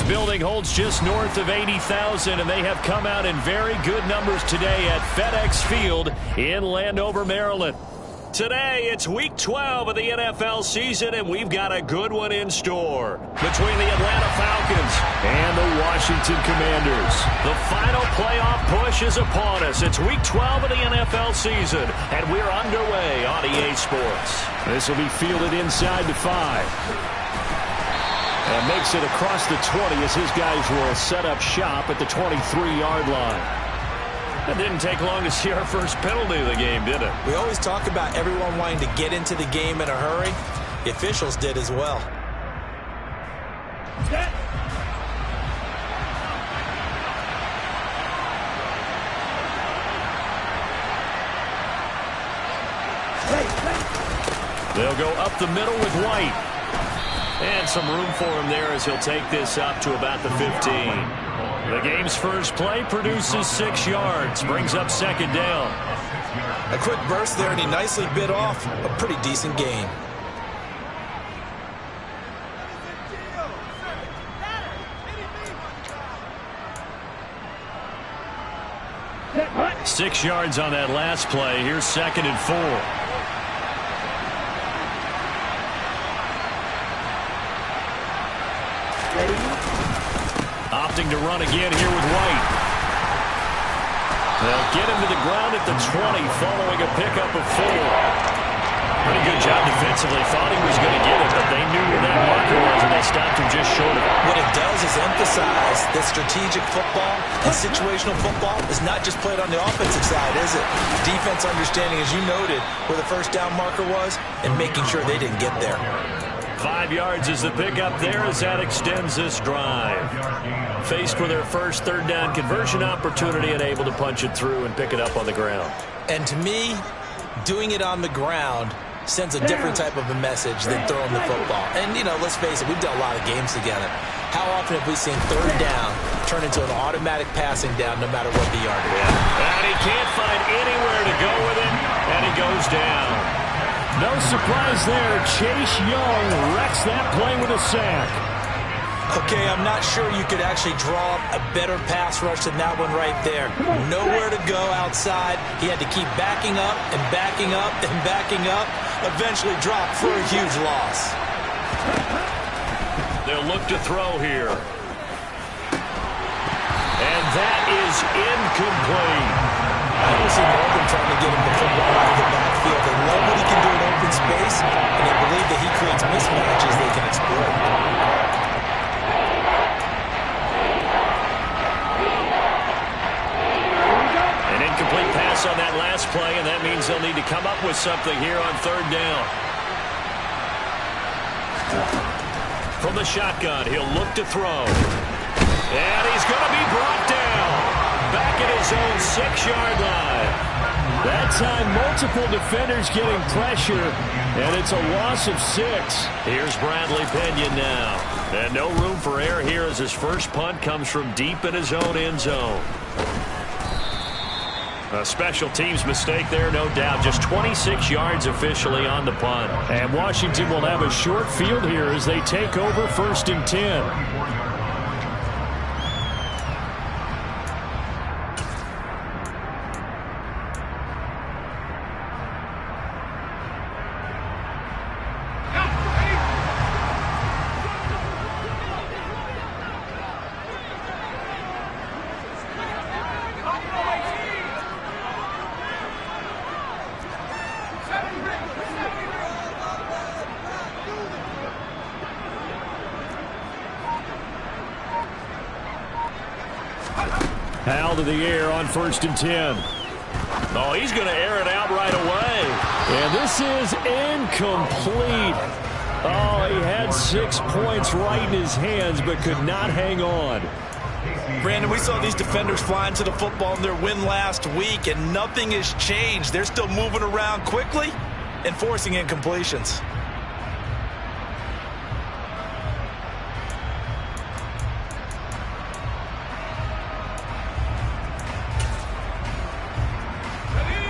building holds just north of 80,000, and they have come out in very good numbers today at FedEx Field in Landover, Maryland. Today, it's Week 12 of the NFL season, and we've got a good one in store between the Atlanta Falcons and the Washington Commanders. The final playoff push is upon us. It's Week 12 of the NFL season, and we're underway on EA Sports. This will be fielded inside the 5. And makes it across the 20 as his guys will set up shop at the 23-yard line. It didn't take long to see our first penalty of the game, did it? We always talk about everyone wanting to get into the game in a hurry. The officials did as well. They'll go up the middle with White. And some room for him there as he'll take this up to about the 15. The game's first play produces 6 yards, brings up second down. A quick burst there, and he nicely bit off a pretty decent gain. Six yards on that last play. Here's second and 4. Opting to run again here with White. They'll get him to the ground at the 20 following a pickup of 4. Pretty good job defensively. Thought he was going to get it, but they knew where that marker was, and they stopped him just short of it. What it does is emphasize that strategic football and situational football is not just played on the offensive side, is it? Defense understanding, as you noted, where the first down marker was and making sure they didn't get there. 5 yards is the pickup there as that extends this drive. Faced with their first third down conversion opportunity and able to punch it through and pick it up on the ground. And to me, doing it on the ground sends a different type of a message than throwing the football. And, you know, let's face it, we've done a lot of games together. How often have we seen third down turn into an automatic passing down no matter what the yardage is? And he can't find anywhere to go with it, and he goes down. No surprise there. Chase Young wrecks that play with a sack. Okay, I'm not sure you could actually draw a better pass rush than that one right there. Nowhere to go outside. He had to keep backing up and backing up and backing up. Eventually dropped for a huge loss. They'll look to throw here. And that is incomplete. I don't see Morgan trying to get him the football out of the backfield. They love what he can do in open space, and they believe that he creates mismatches they can exploit. An incomplete pass on that last play, and that means they'll need to come up with something here on third down. From the shotgun, he'll look to throw. And he's going to be brought down. Back at his own 6-yard line. That time, multiple defenders getting pressure, and it's a loss of 6. Here's Bradley Pena now. And no room for error here as his first punt comes from deep in his own end zone. A special teams mistake there, no doubt. Just 26 yards officially on the punt. And Washington will have a short field here as they take over first and 10. Hal to the air on first and 10. Oh, he's going to air it out right away. And this is incomplete. Oh, he had 6 points right in his hands but could not hang on. Brandon, we saw these defenders flying to the football in their win last week, and nothing has changed. They're still moving around quickly and forcing incompletions.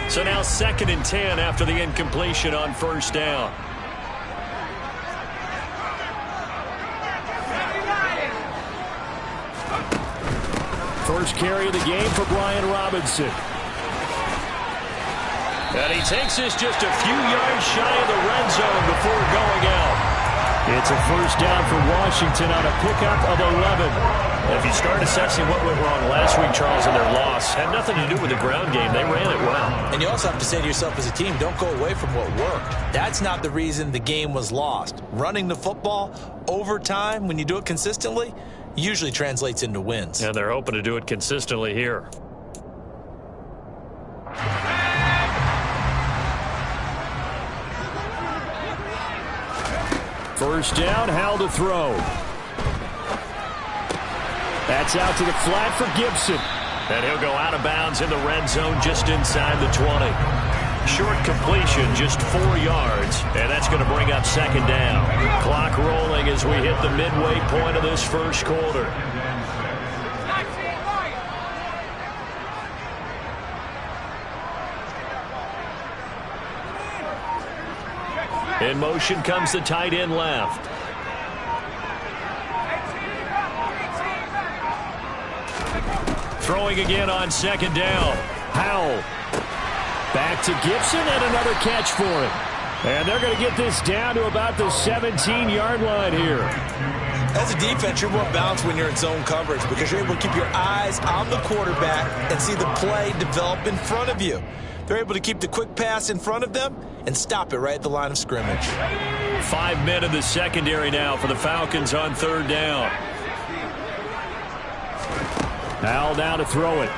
So now second and 10 after the incompletion on first down. first carry of the game for Brian Robinson. And he takes this just a few yards shy of the red zone before going out. It's a first down for Washington on a pickup of 11. If you start assessing what went wrong last week, Charles, in their loss, had nothing to do with the ground game. They ran it well. And you also have to say to yourself as a team, don't go away from what worked. That's not the reason the game was lost. Running the football over time, when you do it consistently, usually translates into wins. And they're hoping to do it consistently here. First down, Howell to throw. That's out to the flat for Gibson. And he'll go out of bounds in the red zone just inside the 20. Short completion, just 4 yards. And that's going to bring up second down. Clock rolling as we hit the midway point of this first quarter. In motion comes the tight end left. Throwing again on second down. Howell. Back to Gibson and another catch for him. And they're going to get this down to about the 17-yard line here. As a defense, you're more balanced when you're in zone coverage because you're able to keep your eyes on the quarterback and see the play develop in front of you. They're able to keep the quick pass in front of them and stop it right at the line of scrimmage. 5 men in the secondary now for the Falcons on third down. Howell now to throw it.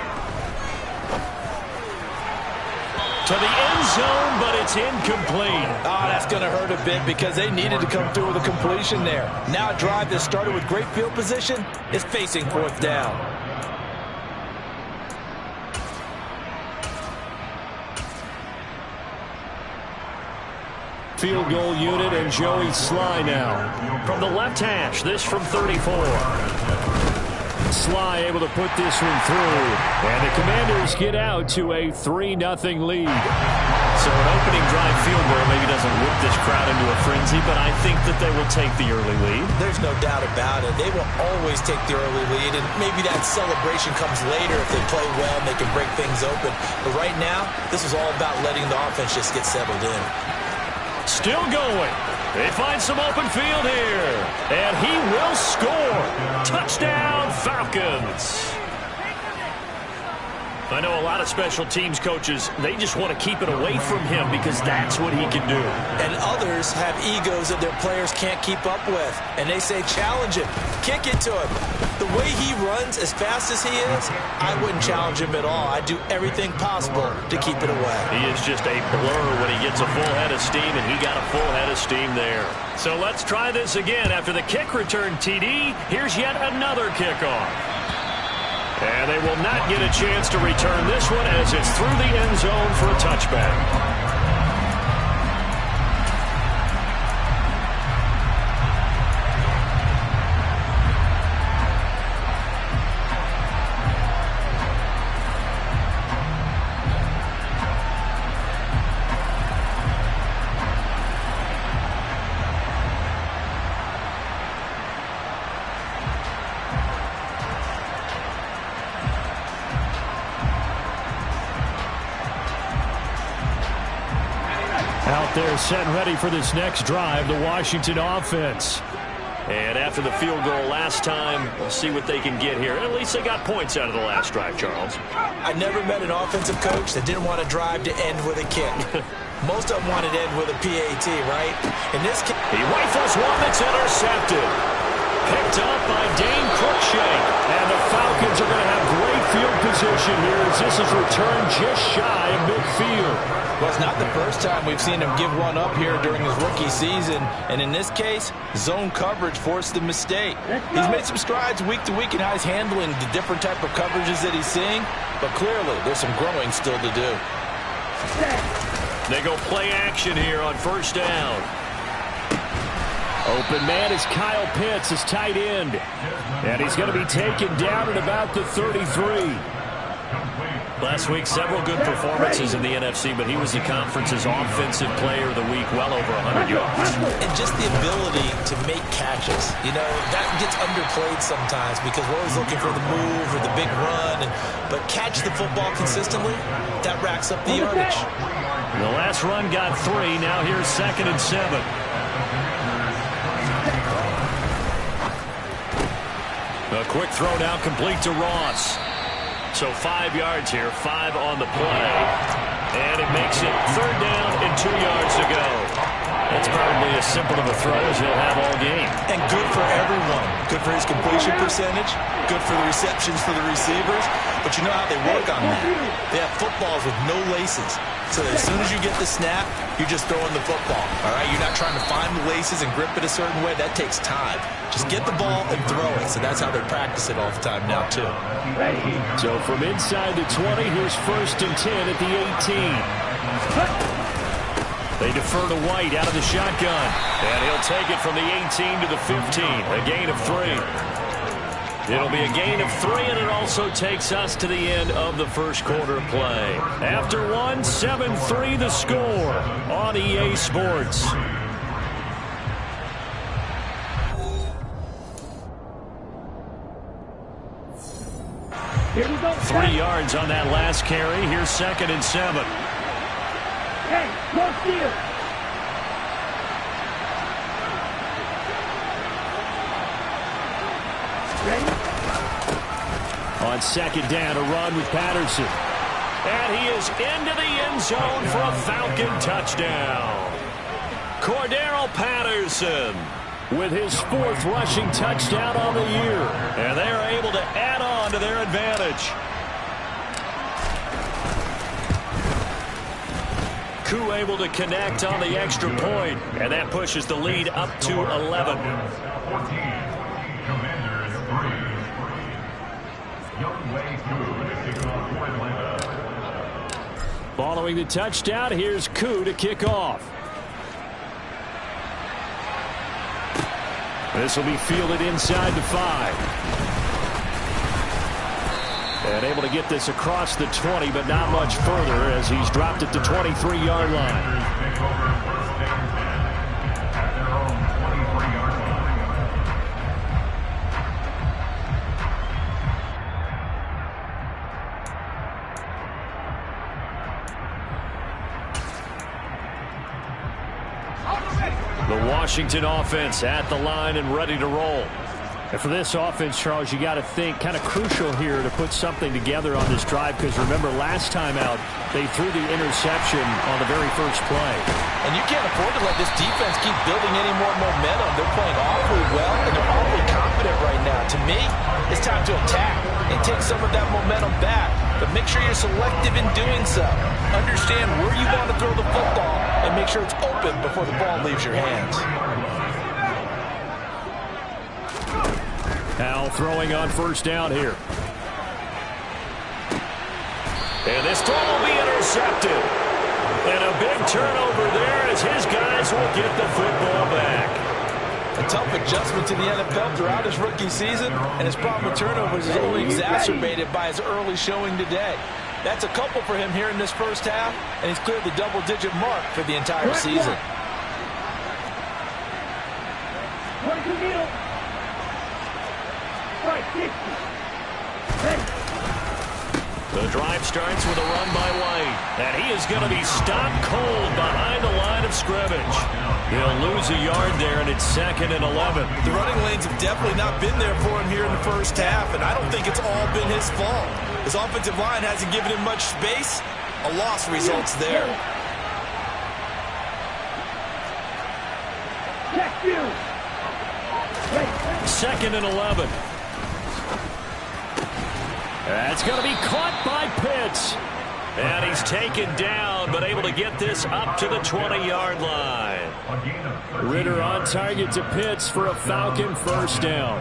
To the end zone, but it's incomplete. Oh, that's going to hurt a bit because they needed to come through with a completion there. Now a drive that started with great field position is facing fourth down. Field goal unit and Joey Sly now. From the left hash, this from 34. Sly able to put this one through. And the Commanders get out to a 3-0 lead. So an opening drive field goal maybe doesn't whip this crowd into a frenzy, but I think that they will take the early lead. There's no doubt about it. They will always take the early lead, and maybe that celebration comes later if they play well and they can break things open. But right now, this is all about letting the offense just get settled in. Still going. They find some open field here. And he will score. Touchdown, Falcons. I know a lot of special teams coaches, they just want to keep it away from him because that's what he can do. And others have egos that their players can't keep up with. And they say, challenge him. Kick it to him. The way he runs as fast as he is, I wouldn't challenge him at all. I'd do everything possible to keep it away. He is just a blur when he gets a full head of steam, and he got a full head of steam there. So let's try this again. After the kick return TD, here's yet another kickoff. And they will not get a chance to return this one as it's through the end zone for a touchback. Out there set and ready for this next drive, the Washington offense. And after the field goal last time, we'll see what they can get here. At least they got points out of the last drive, Charles. I never met an offensive coach that didn't want a drive to end with a kick. Most of them wanted to end with a PAT, right? In this case, he rifles one that's intercepted. Picked up by Dane Cruikshank. And the Falcons are going to have great field position here as this is returned just shy of midfield. Well, it's not the first time we've seen him give one up here during his rookie season. And in this case, zone coverage forced the mistake. He's made some strides week to week in how he's handling the different type of coverages that he's seeing. But clearly, there's some growing still to do. They go play action here on first down. Open man is Kyle Pitts, his tight end. And he's going to be taken down at about the 33. Last week, several good performances in the NFC, but he was the conference's offensive player of the week, well over 100 yards. And just the ability to make catches. You know, that gets underplayed sometimes because we're always looking for the move or the big run. But catch the football consistently, that racks up the yardage. The last run got 3. Now here's 2nd and 7. A quick throw now complete to Ross. So 5 yards here, 5 on the play. And it makes it 3rd down and 2 yards to go. That's probably as simple of a throw as he'll have all game. And good for everyone. Good for his completion percentage. Good for the receptions for the receivers. But you know how they work on that. They have footballs with no laces. So as soon as you get the snap, you're just throwing the football. All right, you're not trying to find the laces and grip it a certain way. That takes time. Just get the ball and throw it. So that's how they practice it all the time now, too. So from inside the 20, here's 1st and 10 at the 18. They defer to White out of the shotgun. And he'll take it from the 18 to the 15. A gain of 3. It'll be a gain of 3, and it also takes us to the end of the first quarter play. After 1, 7-3 the score on EA Sports. Here we go. 3 yards on that last carry. Here's 2nd and 7. Hey, no steal. Ready? On 2nd down, a run with Patterson. And he is into the end zone for a Falcon touchdown. Cordero Patterson with his 4th rushing touchdown on the year. And they are able to add on to their advantage. Koo able to connect on the extra point, and that pushes the lead up to 11. Following the touchdown, here's Koo to kick off. This will be fielded inside the 5. And able to get this across the 20, but not much further as he's dropped it to 23-yard line. The Washington offense at the line and ready to roll. And for this offense, Charles, you got to think kind of crucial here to put something together on this drive, because remember last time out they threw the interception on the very first play. And you can't afford to let this defense keep building any more momentum. They're playing awfully well, and they're awfully confident right now. To me, it's time to attack and take some of that momentum back. But make sure you're selective in doing so. Understand where you want to throw the football and make sure it's open before the ball leaves your hands. Howell throwing on 1st down here. And this throw will be intercepted. And a big turnover there as his guys will get the football back. A tough adjustment to the NFL throughout his rookie season, and his problem with turnovers is only exacerbated by his early showing today. That's a couple for him here in this first half, and he's cleared the double-digit mark for the entire season. The drive starts with a run by White, and he is going to be stopped cold behind the line of scrimmage. He'll lose a yard there, and it's 2nd and 11. The running lanes have definitely not been there for him here in the first half, and I don't think it's all been his fault. His offensive line hasn't given him much space. A loss results there. Check you. 2nd and 11. That's going to be caught by Pitts. And he's taken down, but able to get this up to the 20-yard line. Ritter on target to Pitts for a Falcon 1st down.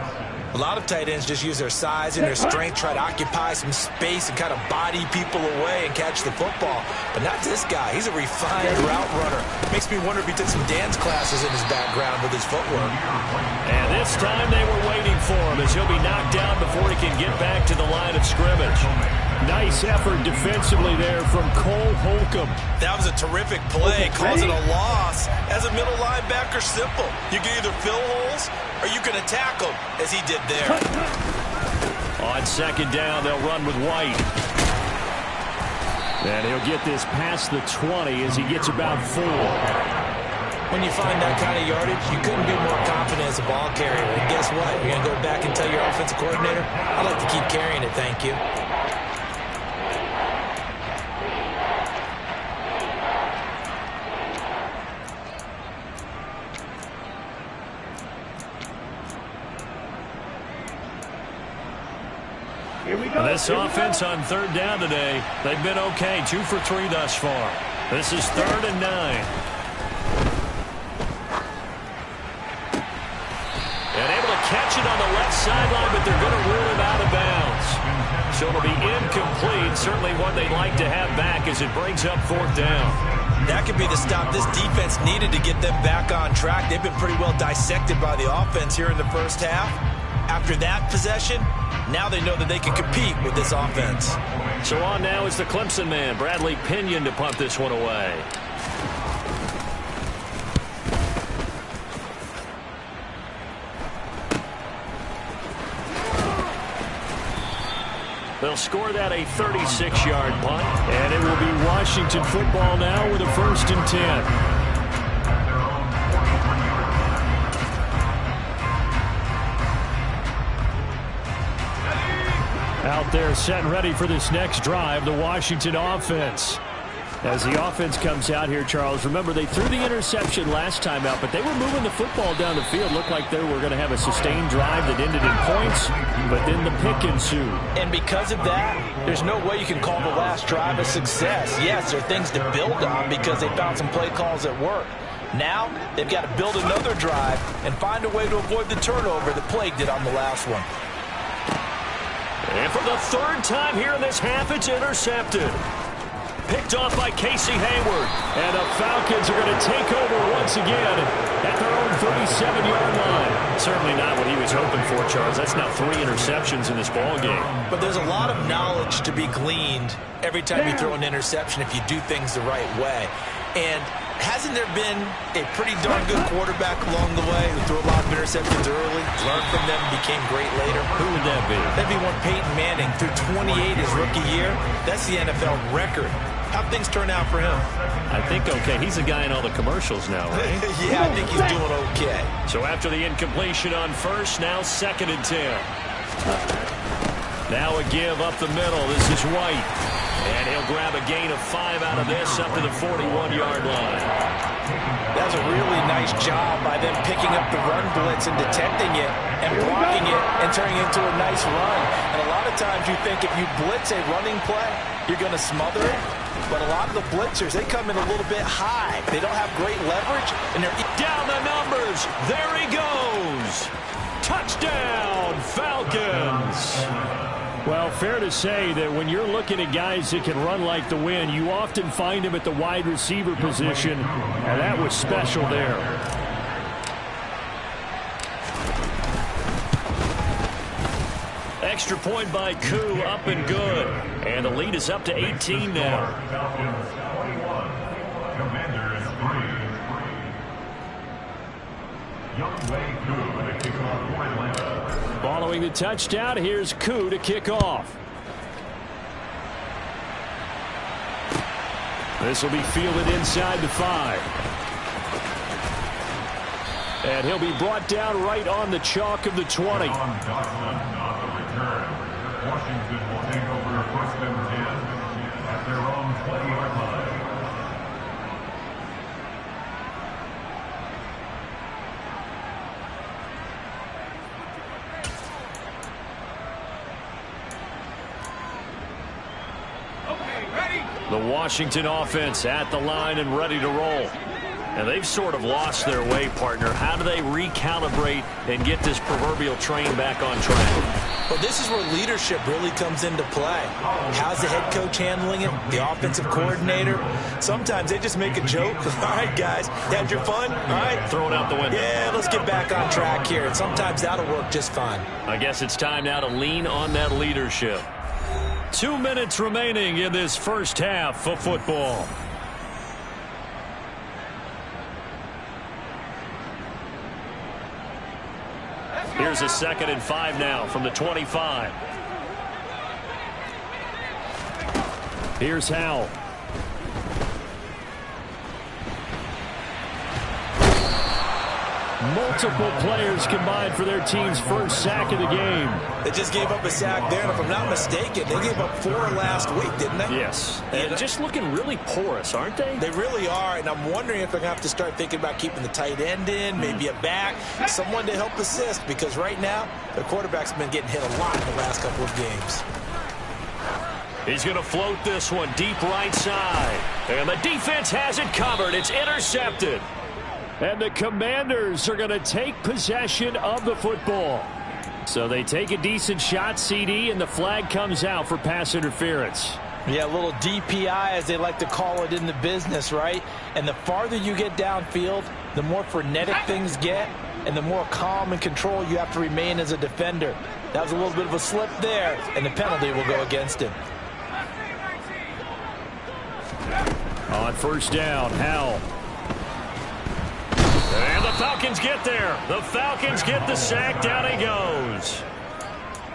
A lot of tight ends just use their size and their strength, try to occupy some space and kind of body people away and catch the football. But not this guy. He's a refined route runner. Makes me wonder if he took some dance classes in his background with his footwork. And this time they were waiting for him as he'll be knocked down before he can get back to the line of scrimmage. Nice effort defensively there from Cole Holcomb. That was a terrific play, causing a loss. As a middle linebacker, simple. You can either fill holes or you can attack them, as he did there. On second down, they'll run with White. And he'll get this past the 20 as he gets about 4. When you find that kind of yardage, you couldn't be more confident as a ball carrier. And guess what? You're going to go back and tell your offensive coordinator, I'd like to keep carrying it, thank you. This offense on third down today, they've been okay. 2 for 3 thus far. This is 3rd and 9. And able to catch it on the left sideline, but they're going to rule him out of bounds. So it'll be incomplete. Certainly what they'd like to have back as it brings up 4th down. That could be the stop this defense needed to get them back on track. They've been pretty well dissected by the offense here in the first half. After that possession, now they know that they can compete with this offense. So on now is the Clemson man, Bradley Pinion, to punt this one away. They'll score that a 36-yard punt, and it will be Washington football now with a 1st and 10. Out there set and ready for this next drive, the Washington offense. As the offense comes out here, Charles, remember they threw the interception last time out, but they were moving the football down the field. Looked like they were going to have a sustained drive that ended in points, but then the pick ensued. And because of that, there's no way you can call the last drive a success. Yes, there are things to build on because they found some play calls that work. Now, they've got to build another drive and find a way to avoid the turnover that plagued it on the last one. And for the 3rd time here in this half, it's intercepted. Picked off by Casey Hayward. And the Falcons are going to take over once again at their own 37-yard line. Certainly not what he was hoping for, Charles. That's now 3 interceptions in this ballgame. But there's a lot of knowledge to be gleaned every time you throw an interception if you do things the right way. And hasn't there been a pretty darn good quarterback along the way who threw a lot of interceptions early, learned from them, became great later? Who would that be? That'd be one Peyton Manning. Threw 28 his rookie year. That's the NFL record. How'd things turn out for him? I think okay. He's the guy in all the commercials now, right? Yeah, I think he's doing okay. So after the incompletion on 1st, now 2nd and 10. Now a give up the middle. This is White. And he'll grab a gain of 5 out of this up to the 41-yard line. That's a really nice job by them picking up the run blitz and detecting it and blocking it and turning it into a nice run. And a lot of times you think if you blitz a running play, you're going to smother it. But a lot of the blitzers, they come in a little bit high. They don't have great leverage, and they're down the numbers. There he goes. Touchdown, Falcons. Well, fair to say that when you're looking at guys that can run like the wind, you often find them at the wide receiver position, and that was special there. Extra point by Koo, up and good. And the lead is up to 18 now. Following the touchdown, here's Koo to kick off. This will be fielded inside the 5. And he'll be brought down right on the chalk of the 20. Washington will take over 1st and 10 at their own 20-yard line. The Washington offense at the line and ready to roll. And they've sort of lost their way, partner. How do they recalibrate and get this proverbial train back on track? Well, this is where leadership really comes into play. How's the head coach handling it? The offensive coordinator? Sometimes they just make a joke. All right, guys, had your fun? All right. Throw it out the window. Yeah, let's get back on track here. And sometimes that'll work just fine. I guess it's time now to lean on that leadership. 2 minutes remaining in this first half of football. Here's a 2nd and 5 now from the 25. Here's Howell. Multiple players combined for their team's first sack of the game. They just gave up a sack there, and if I'm not mistaken, they gave up 4 last week, didn't they? Yes. And just looking really porous, aren't they? They really are, and I'm wondering if they're going to have to start thinking about keeping the tight end in, maybe a back, someone to help assist, because right now, their quarterback's been getting hit a lot in the last couple of games. He's going to float this one deep right side. And the defense has it covered. It's intercepted. And the Commanders are going to take possession of the football. So they take a decent shot, CD, and the flag comes out for pass interference. Yeah, a little DPI, as they like to call it in the business, right? And the farther you get downfield, the more frenetic things get, and the more calm and control you have to remain as a defender. That was a little bit of a slip there, and the penalty will go against him. On first down, Howell. And the Falcons get there. The Falcons get the sack. Down he goes.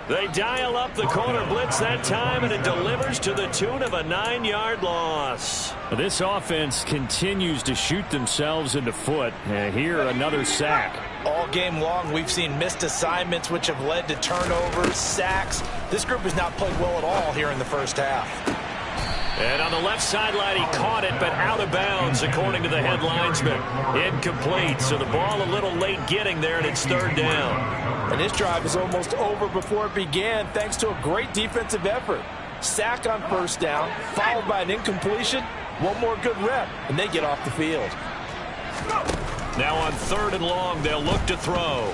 They dial up the corner blitz that time, and it delivers to the tune of a 9-yard loss. This offense continues to shoot themselves in the foot. And here, another sack. All game long, we've seen missed assignments, which have led to turnovers, sacks. This group has not played well at all here in the first half. And on the left sideline, he caught it, but out of bounds, according to the head linesman. Incomplete, so the ball a little late getting there, and it's 3rd down. And this drive is almost over before it began, thanks to a great defensive effort. Sack on first down, followed by an incompletion. One more good rep, and they get off the field. Now on 3rd and long, they'll look to throw.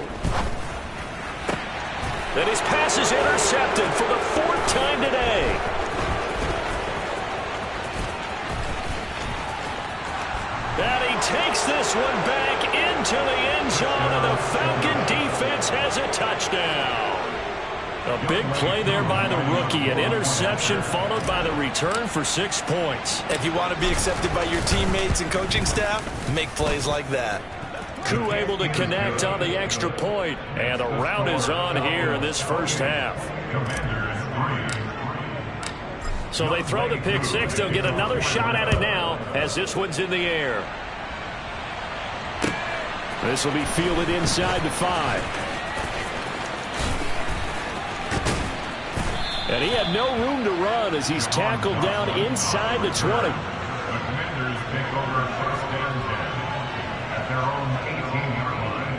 Then his pass is intercepted for the 4th time today. And he takes this one back into the end zone, and the Falcon defense has a touchdown. A big play there by the rookie. An interception followed by the return for 6 points. If you want to be accepted by your teammates and coaching staff, make plays like that. Koo able to connect on the extra point, and the rout is on here in this first half. So they throw the pick 6. They'll get another shot at it now as this one's in the air. This will be fielded inside the 5. And he had no room to run as he's tackled down inside the 20. The Commanders take over 1st and 10 at their own 18-yard line.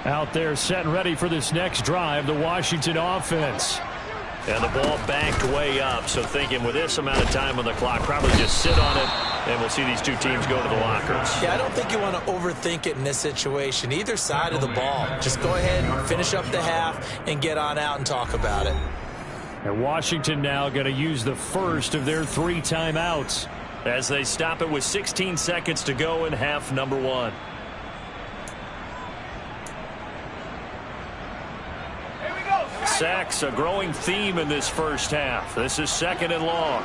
Out there set and ready for this next drive, the Washington offense. And the ball backed way up, so thinking with this amount of time on the clock, probably just sit on it, and we'll see these two teams go to the lockers. Yeah, I don't think you want to overthink it in this situation. Either side of the ball. Just go ahead, finish up the half, and get on out and talk about it. And Washington now going to use the first of their 3 timeouts as they stop it with 16 seconds to go in half number 1. Sacks, a growing theme in this first half. This is 2nd and long.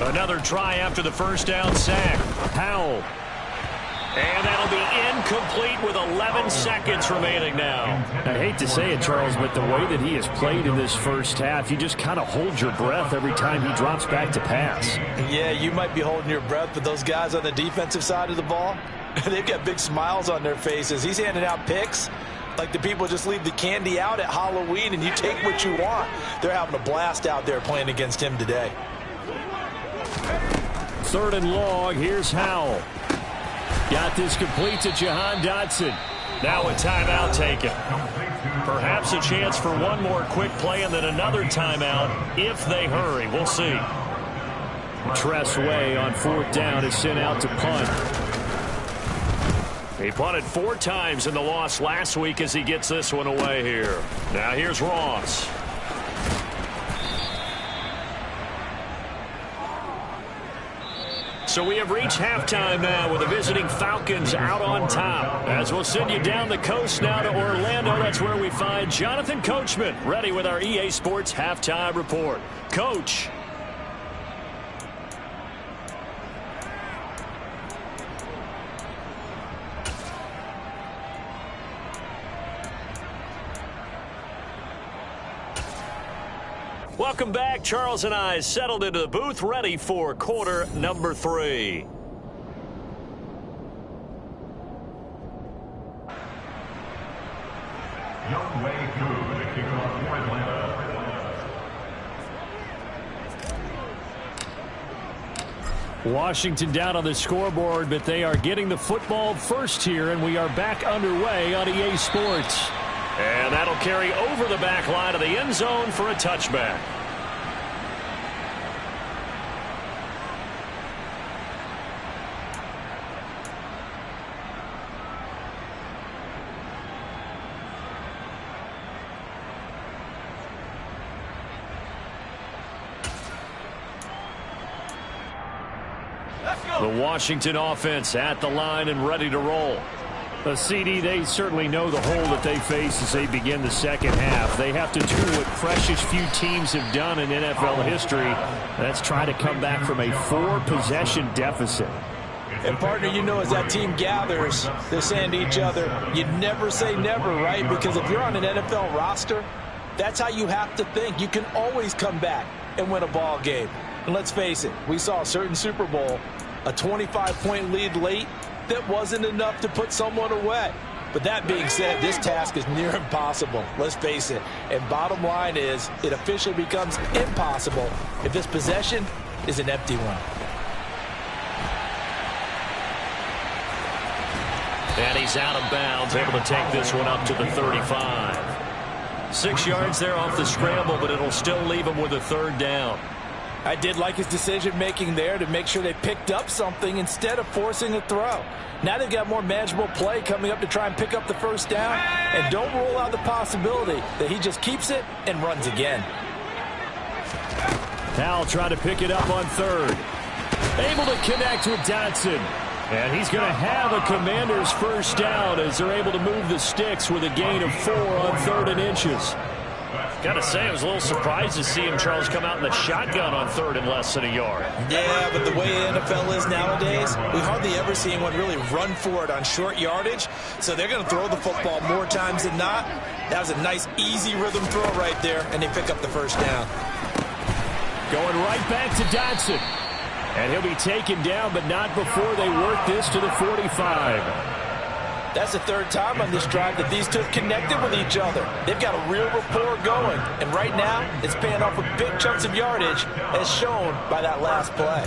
Another try after the first down sack. Howell. And that'll be incomplete with 11 seconds remaining now. I hate to say it, Charles, but the way that he has played in this first half, you just kind of hold your breath every time he drops back to pass. Yeah, you might be holding your breath, but those guys on the defensive side of the ball, they've got big smiles on their faces. He's handing out picks like the people just leave the candy out at Halloween and you take what you want. They're having a blast out there playing against him today. 3rd and long, here's Howell. Got this complete to Jahan Dotson. Now a timeout taken. Perhaps a chance for one more quick play and then another timeout if they hurry. We'll see. Tress Way on 4th down is sent out to punt. He punted 4 times in the loss last week as he gets this one away here. Now here's Ross. So we have reached halftime now with the visiting Falcons out on top. As we'll send you down the coast now to Orlando, that's where we find Jonathan Coachman ready with our EA Sports halftime report. Coach. Welcome back. Charles and I settled into the booth, ready for quarter number 3. Young Way through the kickoff for Atlanta. Washington down on the scoreboard, but they are getting the football first here, and we are back underway on EA Sports. And that'll carry over the back line of the end zone for a touchback. The Washington offense at the line and ready to roll. The CD, they certainly know the hole that they face as they begin the second half. They have to do what precious few teams have done in NFL history. That's try to come back from a 4-possession deficit. And, partner, you know, as that team gathers, they're saying to each other, you never say never, right? Because if you're on an NFL roster, that's how you have to think. You can always come back and win a ball game. And let's face it, we saw a certain Super Bowl, a 25-point lead late, that wasn't enough to put someone away. But that being said, this task is near impossible. Let's face it. And bottom line is, it officially becomes impossible if this possession is an empty one. And he's out of bounds, able to take this one up to the 35. 6 yards there off the scramble, but it'll still leave him with a 3rd down. I did like his decision-making there to make sure they picked up something instead of forcing a throw. Now they've got more manageable play coming up to try and pick up the 1st down. And don't rule out the possibility that he just keeps it and runs again. Powell trying to pick it up on 3rd. Able to connect with Dotson. And he's going to have a Commander's 1st down as they're able to move the sticks with a gain of 4 on 3rd and inches. Got to say, I was a little surprised to see him, Charles, come out in the shotgun on 3rd and less than a yard. Yeah, but the way the NFL is nowadays, we hardly ever see anyone really run for it on short yardage. So they're going to throw the football more times than not. That was a nice, easy rhythm throw right there, and they pick up the 1st down. Going right back to Dotson. And he'll be taken down, but not before they work this to the 45. That's the 3rd time on this drive that these two have connected with each other. They've got a real rapport going. And right now, it's paying off with big chunks of yardage, as shown by that last play.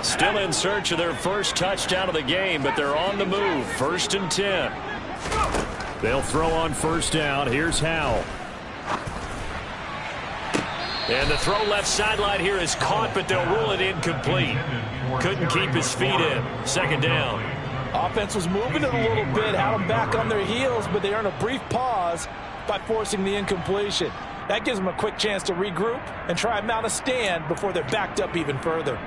Still in search of their 1st touchdown of the game, but they're on the move. 1st and 10. They'll throw on 1st down. Here's Howell. And the throw left sideline here is caught, but they'll rule it incomplete. Couldn't keep his feet in. 2nd down. Offense was moving it a little bit, had them back on their heels, but they earn a brief pause by forcing the incompletion. That gives them a quick chance to regroup and try and mount a stand before they're backed up even further.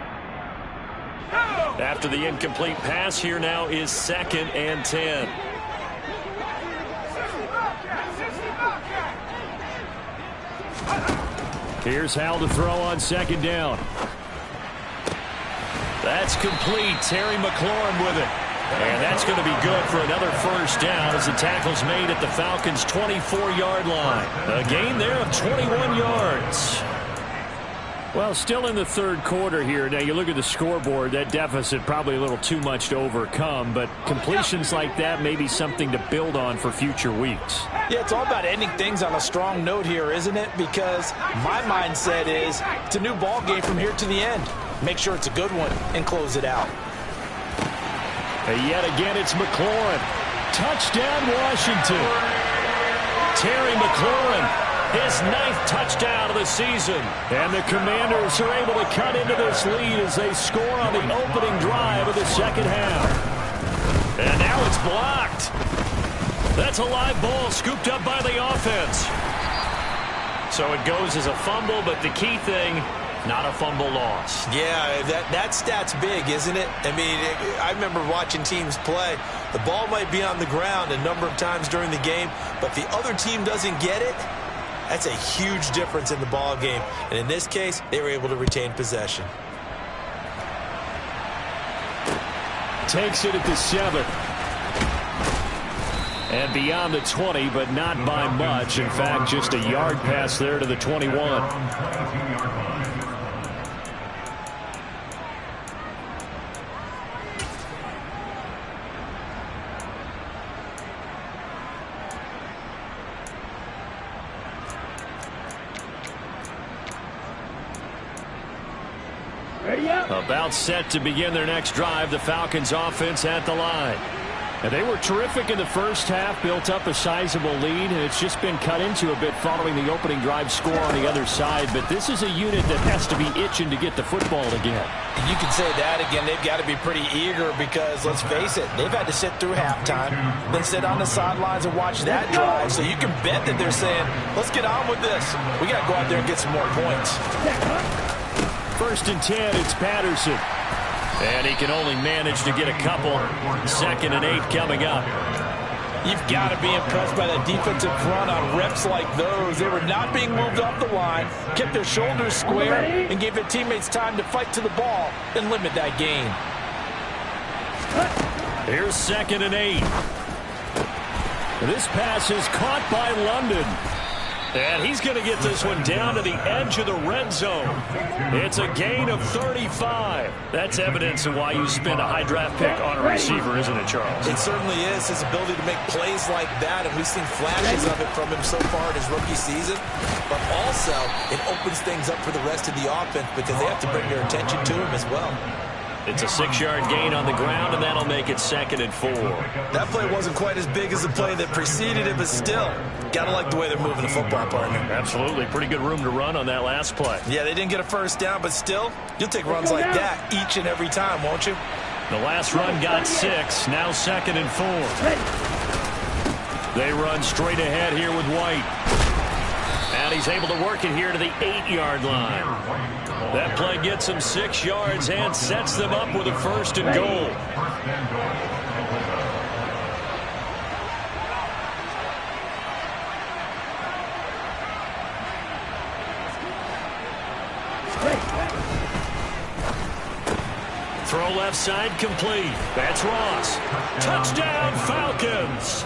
After the incomplete pass, here now is 2nd and 10. Here's Howell to throw on 2nd down. That's complete. Terry McLaurin with it. And that's going to be good for another 1st down as the tackle's made at the Falcons' 24-yard line. A gain there of 21 yards. Well, still in the 3rd quarter here. Now, you look at the scoreboard, that deficit probably a little too much to overcome, but completions like that may be something to build on for future weeks. Yeah, it's all about ending things on a strong note here, isn't it? Because my mindset is it's a new ball game from here to the end. Make sure it's a good one and close it out. And yet again, it's McLaurin. Touchdown, Washington. Terry McLaurin His 9th touchdown of the season. And the Commanders are able to cut into this lead as they score on the opening drive of the second half. And now it's blocked. That's a live ball scooped up by the offense. So it goes as a fumble, but the key thing, not a fumble loss. Yeah, that stat's big, isn't it? I mean, I remember watching teams play. The ball might be on the ground a number of times during the game, but the other team doesn't get it. That's a huge difference in the ball game. And in this case, they were able to retain possession. Takes it at the 7. And beyond the 20, but not by much. In fact, just a yard pass there to the 21. About set to begin their next drive, the Falcons offense at the line. And they were terrific in the first half, built up a sizable lead, and it's just been cut into a bit following the opening drive score on the other side. But this is a unit that has to be itching to get the football again. You can say that again. They've got to be pretty eager because, let's face it, they've had to sit through halftime, then sit on the sidelines and watch that drive. So you can bet that they're saying, let's get on with this. We got to go out there and get some more points. 1st and 10, it's Patterson. And he can only manage to get a couple. 2nd and 8 coming up. You've got to be impressed by that defensive front on reps like those. They were not being moved off the line, kept their shoulders square, and gave their teammates time to fight to the ball and limit that gain. Here's 2nd and 8. This pass is caught by London. And he's going to get this one down to the edge of the red zone. It's a gain of 35. That's evidence of why you spend a high draft pick on a receiver, isn't it, Charles? It certainly is. His ability to make plays like that, and we've seen flashes of it from him so far in his rookie season. But also, it opens things up for the rest of the offense because they have to bring their attention to him as well. It's a 6-yard gain on the ground, and that'll make it 2nd and 4. That play wasn't quite as big as the play that preceded it, but still, gotta like the way they're moving the football, partner. Absolutely. Pretty good room to run on that last play. Yeah, they didn't get a first down, but still, you'll take runs like that each and every time, won't you? The last run got 6. Now 2nd and 4. They run straight ahead here with White. And he's able to work it here to the 8-yard line. That play gets him 6 yards and sets them up with a 1st and goal. Throw left side complete. That's Ross. Touchdown Falcons.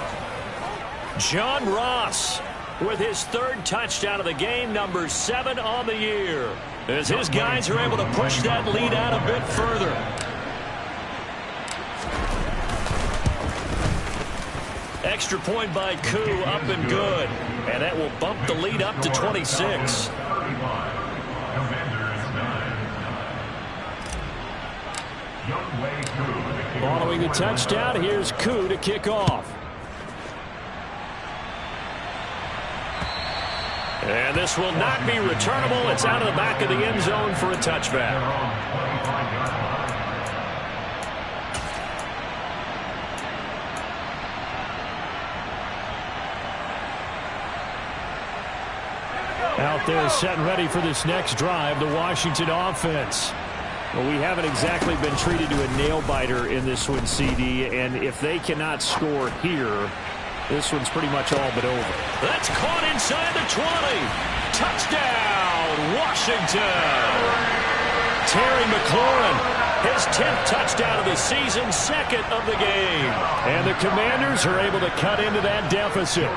John Ross with his 3rd touchdown of the game, number 7 on the year, as his guys are able to push that lead out a bit further. Extra point by Koo, up and good. And that will bump the lead up to 26. Following the touchdown, here's Koo to kick off. And this will not be returnable. It's out of the back of the end zone for a touchback. Out there set and ready for this next drive, the Washington offense. Well, we haven't exactly been treated to a nail-biter in this one, CD, and if they cannot score here, this one's pretty much all but over. That's caught inside the 20. Touchdown, Washington. Terry McLaurin, his 10th touchdown of the season, 2nd of the game. And the Commanders are able to cut into that deficit.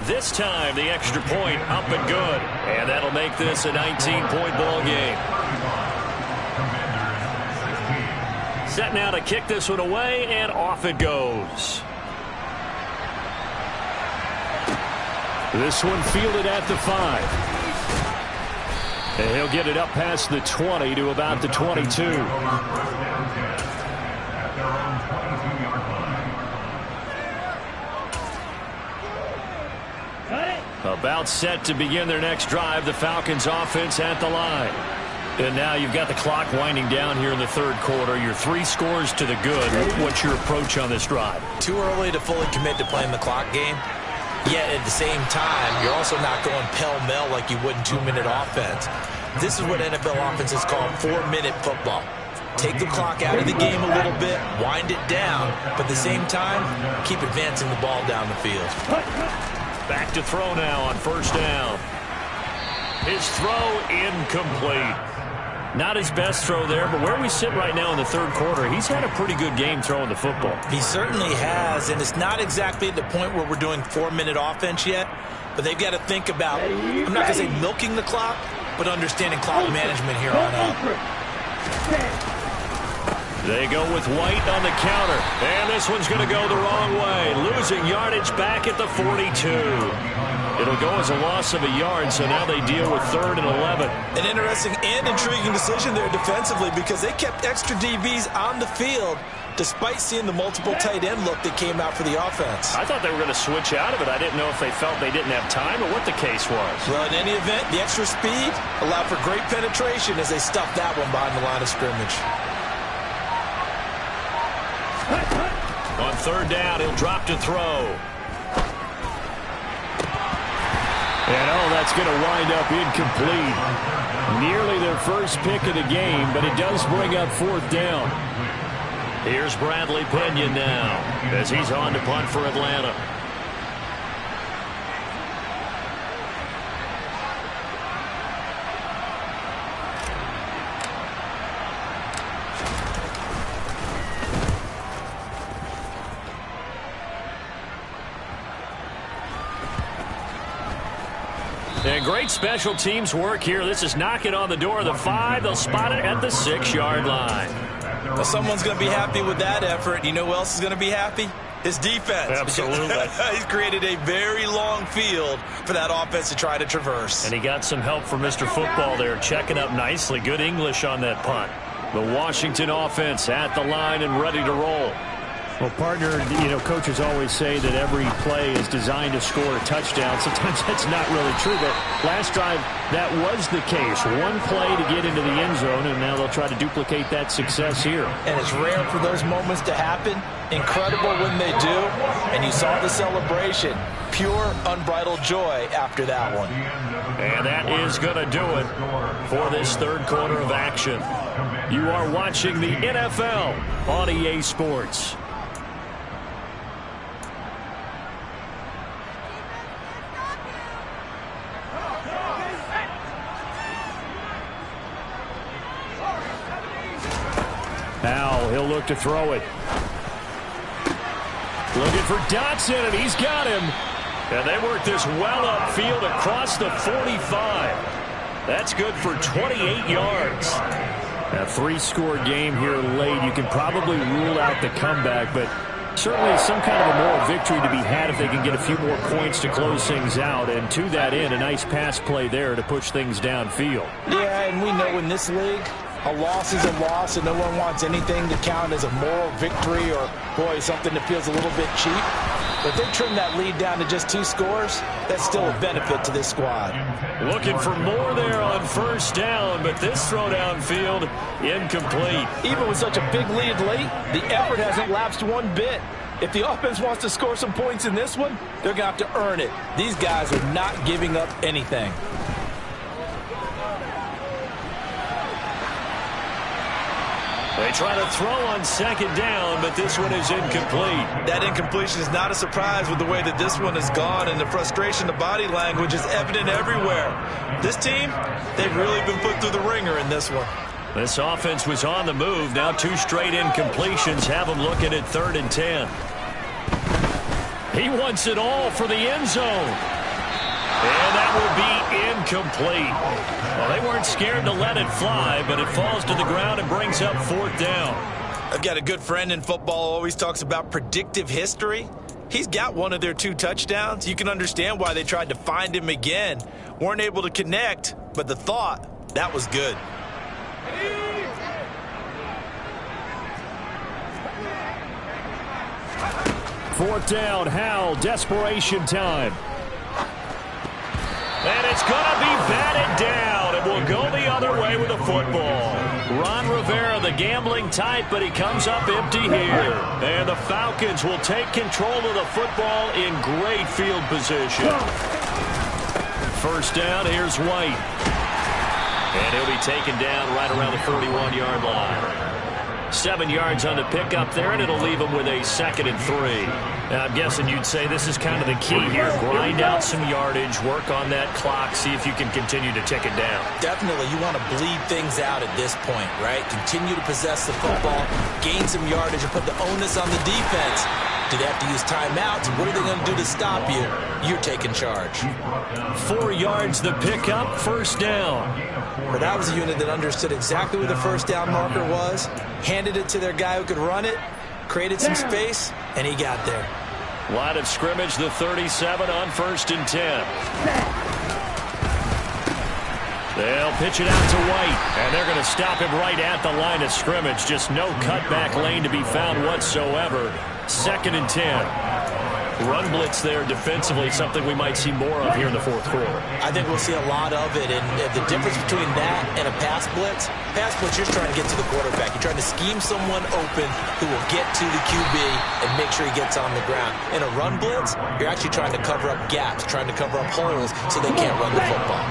This time, the extra point up and good. And that'll make this a 19-point ball game. Set now to kick this one away, and off it goes. This one fielded at the 5. And he'll get it up past the 20 to about the 22. About set to begin their next drive, the Falcons offense at the line. And now you've got the clock winding down here in the third quarter. You're 3 scores to the good. What's your approach on this drive? Too early to fully commit to playing the clock game. Yet at the same time, you're also not going pell-mell like you would in 2-minute offense. This is what NFL offenses call 4-minute football. Take the clock out of the game a little bit, wind it down, but at the same time, keep advancing the ball down the field. Back to throw now on first down. His throw incomplete. Not his best throw there, but where we sit right now in the third quarter, he's had a pretty good game throwing the football. He certainly has, and it's not exactly at the point where we're doing 4-minute offense yet, but they've got to think about, I'm not going to say milking the clock, but understanding clock management here on out. They go with White on the counter, and this one's going to go the wrong way, losing yardage back at the 42. It'll go as a loss of a yard, so now they deal with 3rd and 11. An interesting and intriguing decision there defensively because they kept extra DBs on the field despite seeing the multiple tight end look that came out for the offense. I thought they were going to switch out of it. I didn't know if they felt they didn't have time or what the case was. Well, in any event, the extra speed allowed for great penetration as they stuffed that one behind the line of scrimmage. On 3rd down, he'll drop to throw. And, that's going to wind up incomplete. Nearly their first pick of the game, but it does bring up 4th down. Here's Bradley Pena now as he's on to punt for Atlanta. And great special teams work here. This is knocking on the door of the 5. They'll spot it at the 6-yard line. Well, someone's going to be happy with that effort. You know who else is going to be happy? His defense. Absolutely. He's created a very long field for that offense to try to traverse. And he got some help from Mr. Football there, checking up nicely. Good English on that punt. The Washington offense at the line and ready to roll. Well, partner, coaches always say that every play is designed to score a touchdown. Sometimes that's not really true, but last drive, that was the case. One play to get into the end zone, and now they'll try to duplicate that success here. And it's rare for those moments to happen. Incredible when they do. And you saw the celebration. Pure, unbridled joy after that one. And that is going to do it for this third quarter of action. You are watching the NFL on EA Sports. Now he'll look to throw it. Looking for Dotson, and he's got him. And they work this well upfield across the 45. That's good for 28 yards. A 3-score game here late. You can probably rule out the comeback, but certainly some kind of a moral victory to be had if they can get a few more points to close things out. And to that end, a nice pass play there to push things downfield. Yeah, and we know in this league, a loss is a loss, and no one wants anything to count as a moral victory or, boy, something that feels a little bit cheap. But if they trim that lead down to just 2 scores, that's still a benefit to this squad. Looking for more there on first down, but this throw downfield incomplete. Even with such a big lead late, the effort hasn't lapsed one bit. If the offense wants to score some points in this one, they're going to have to earn it. These guys are not giving up anything. They try to throw on second down, but this one is incomplete. That incompletion is not a surprise with the way that this one has gone, and the frustration, the body language is evident everywhere. This team, they've really been put through the ringer in this one. This offense was on the move. Now 2 straight incompletions have them looking at 3rd and 10. He wants it all for the end zone. And that will be incomplete. Well, they weren't scared to let it fly, but it falls to the ground and brings up 4th down. I've got a good friend in football who always talks about predictive history. He's got one of their 2 touchdowns. You can understand why they tried to find him again. Weren't able to connect, but the thought, that was good. Fourth down, Howell, desperation time. going to be batted down, and will go the other way with the football. Ron Rivera, the gambling type, but he comes up empty here. And the Falcons will take control of the football in great field position. First down, here's White. And he'll be taken down right around the 41-yard line. 7 yards on the pickup there, and it'll leave him with a 2nd and 3. Now, I'm guessing you'd say this is kind of the key here. Grind out some yardage, work on that clock, see if you can continue to tick it down. Definitely, you want to bleed things out at this point, right? Continue to possess the football, gain some yardage, and put the onus on the defense. Do they have to use timeouts? What are they going to do to stop you? You're taking charge. 4 yards the pickup, first down. But that was a unit that understood exactly where the first down marker was, handed it to their guy who could run it, created some space, and he got there. Line of scrimmage, the 37 on 1st and 10. They'll pitch it out to White, and they're going to stop him right at the line of scrimmage. Just no cutback lane to be found whatsoever. 2nd and 10. Run blitz there defensively, something we might see more of here in the 4th quarter. I think we'll see a lot of it, and the difference between that and a pass blitz, you're trying to get to the quarterback. You're trying to scheme someone open who will get to the QB and make sure he gets on the ground. In a run blitz, you're actually trying to cover up gaps, trying to cover up holes so they can't run the football.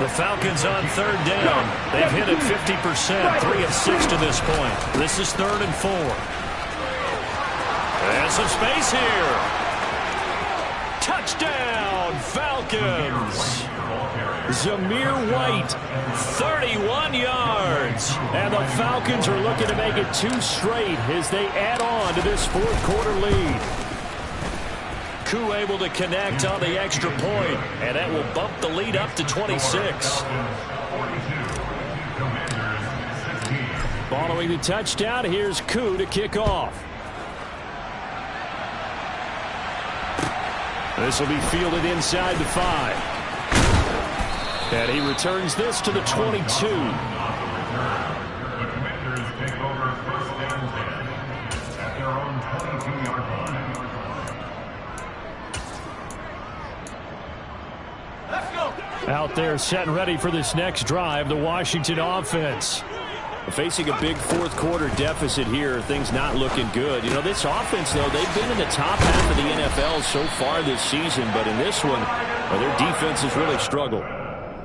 The Falcons on 3rd down. They've hit it 50%, 3 of 6 to this point. This is 3rd and 4. And some space here. Touchdown, Falcons. Zamir White, 31 yards. And the Falcons are looking to make it 2 straight as they add on to this 4th quarter lead. Koo able to connect on the extra point, and that will bump the lead up to 26. Following the touchdown, here's Koo to kick off. This will be fielded inside the 5. And he returns this to the 22. The Commanders take over 1st and 10 at their own 22-yard line. Let's go. Out there set and ready for this next drive, the Washington offense. Facing a big 4th quarter deficit here, things not looking good. You know, this offense, though, they've been in the top half of the NFL so far this season, but in this one, well, their defense has really struggled.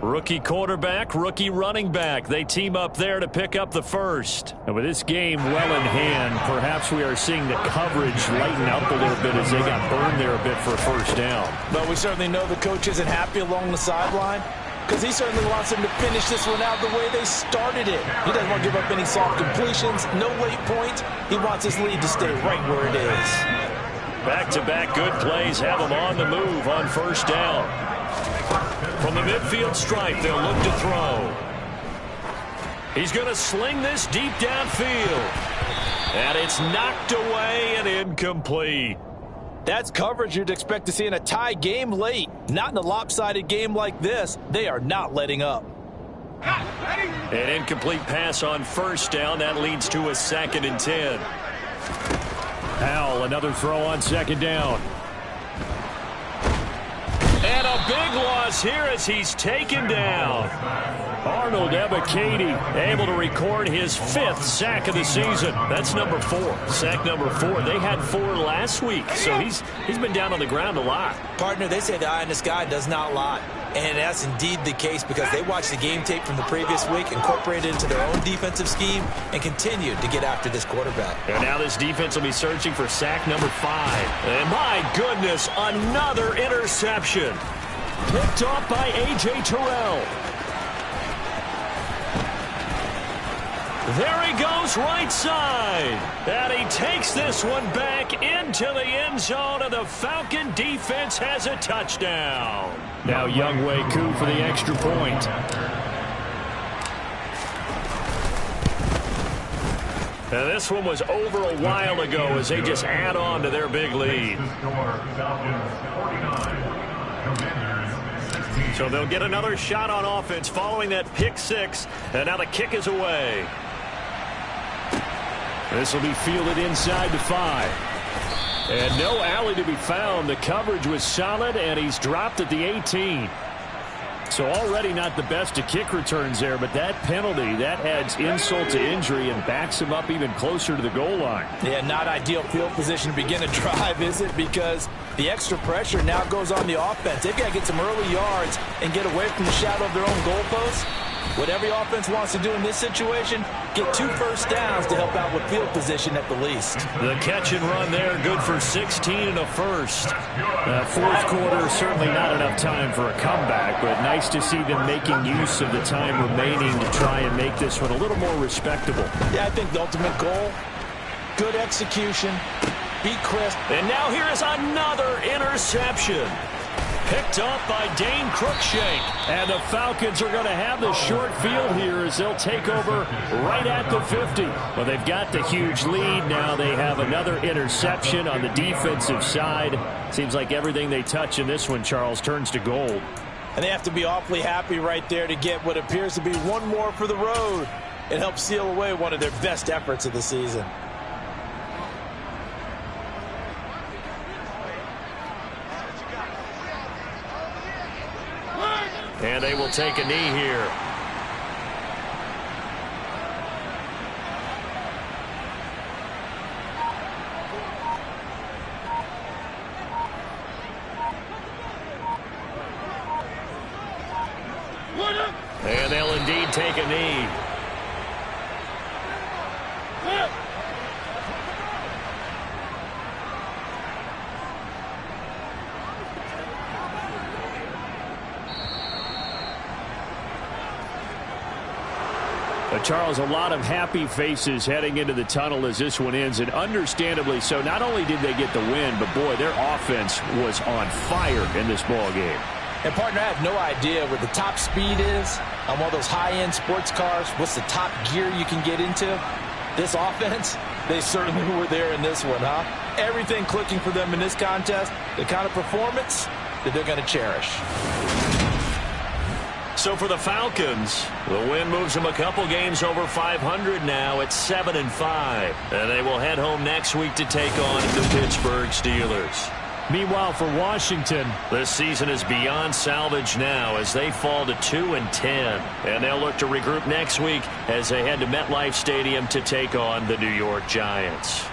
Rookie quarterback, rookie running back. They team up there to pick up the first. And with this game well in hand, perhaps we are seeing the coverage lighten up a little bit as they got burned there a bit for a first down. But we certainly know the coach isn't happy along the sideline, because he certainly wants them to finish this one out the way they started it. He doesn't want to give up any soft completions, no late points. He wants his lead to stay right where it is. Back-to-back good plays have them on the move on first down. From the midfield stripe, they'll look to throw. He's going to sling this deep downfield. And it's knocked away and incomplete. That's coverage you'd expect to see in a tie game late. Not in a lopsided game like this. They are not letting up. An incomplete pass on first down. That leads to a 2nd and 10. Howell, another throw on 2nd down. And a big loss here as he's taken down. Arnold Ebiketie able to record his 5th sack of the season. That's number 4. Sack number 4. They had 4 last week, so he's been down on the ground a lot. Partner, they say the eye in the sky does not lie. And that's indeed the case because they watched the game tape from the previous week, incorporated it into their own defensive scheme, and continued to get after this quarterback. And now this defense will be searching for sack number 5. And my goodness, another interception. Picked off by A.J. Terrell. There he goes right side. And he takes this one back into the end zone, and the Falcon defense has a touchdown. Now Younghoe Koo for the extra point. Now this one was over a while ago as they just add on to their big lead. So they'll get another shot on offense following that pick 6, and now the kick is away. This will be fielded inside the 5. And no alley to be found. The coverage was solid, and he's dropped at the 18. So already not the best of kick returns there, but that penalty, that adds insult to injury and backs him up even closer to the goal line. Yeah, not ideal field position to begin a drive, is it? Because the extra pressure now goes on the offense. They've got to get some early yards and get away from the shadow of their own goalposts. What every offense wants to do in this situation, get 2 first downs to help out with field position at the least. The catch and run there, good for 16 and a first. Fourth quarter, certainly not enough time for a comeback, but nice to see them making use of the time remaining to try and make this one a little more respectable. Yeah, I think the ultimate goal, good execution, be crisp. And now here is another interception. Picked up by Dane Cruikshank. And the Falcons are going to have the short field here as they'll take over right at the 50. Well, they've got the huge lead. Now they have another interception on the defensive side. Seems like everything they touch in this one, Charles, turns to gold. And they have to be awfully happy right there to get what appears to be one more for the road. It helps seal away one of their best efforts of the season. And they will take a knee here. And they'll indeed take a knee. Charles, a lot of happy faces heading into the tunnel as this one ends, and understandably so. Not only did they get the win, but, boy, their offense was on fire in this ball game. And, partner, I have no idea what the top speed is on one of those high-end sports cars. What's the top gear you can get into? This offense, they certainly were there in this one, huh? Everything clicking for them in this contest, the kind of performance that they're going to cherish. So for the Falcons, the win moves them a couple games over 500 now at 7-5. And they will head home next week to take on the Pittsburgh Steelers. Meanwhile, for Washington, this season is beyond salvage now as they fall to 2-10. And they'll look to regroup next week as they head to MetLife Stadium to take on the New York Giants.